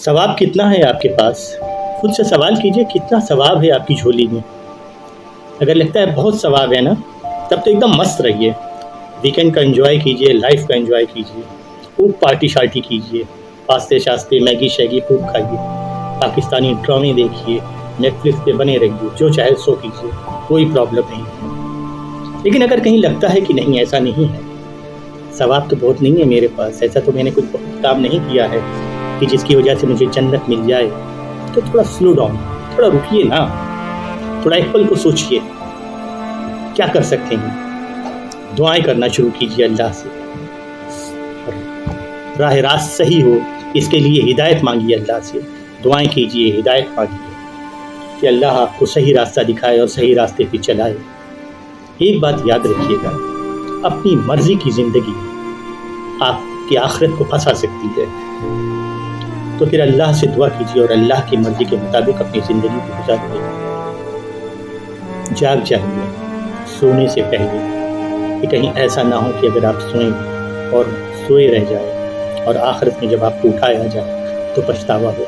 ثواب کتنا ہے آپ کے پاس؟ خود سے سوال کیجئے کتنا ثواب ہے آپ کی جھولی میں۔ اگر لگتا ہے بہت ثواب ہے نا، تب تو ایک دم مست رہیے، ویکینڈ کا انجوائے کیجئے، لائف کا انجوائے کیجئے، خوب پارٹی شارٹی کیجئے، پاستے شاستے میگی شیگی خوب کھائیے، پاکستانی ڈرامے دیکھیے، نیٹ فلکس پہ بنے رہیے، جو چاہے سو کیجئے، کوئی پرابلم نہیں ہے۔ لیکن اگر کہیں لگتا ہے کہ نہیں ایسا نہیں ہے، ثواب تو بہت نہیں ہے میرے پاس، ایسا تو میں نے کچھ کام نہیں کیا ہے کہ جس کی وجہ سے مجھے جنت مل جائے، تو تھوڑا سلو ڈاؤن، تھوڑا رکیے نا، تھوڑا ایک پل کو سوچئے کیا کر سکتے ہیں۔ دعائیں کرنا شروع کیجئے اللہ سے، راہ راست صحیح ہو اس کے لیے ہدایت مانگیے اللہ سے، دعائیں کیجئے، ہدایت مانگیے کہ اللہ آپ کو صحیح راستہ دکھائے اور صحیح راستے پہ چلائے۔ ایک بات یاد رکھیے گا، اپنی مرضی کی زندگی آپ کی آخرت کو پھنسا سکتی ہے، تو پھر اللہ سے دعا کیجیے اور اللہ کی مرضی کے مطابق اپنی زندگی کو گزاریے۔ جاگ جائیے سونے سے پہلے، کہ کہیں ایسا نہ ہو کہ اگر آپ سوئیں اور سوئے رہ جائیں اور آخرت میں جب آپ کو اٹھایا جائے تو پچھتاوا ہو۔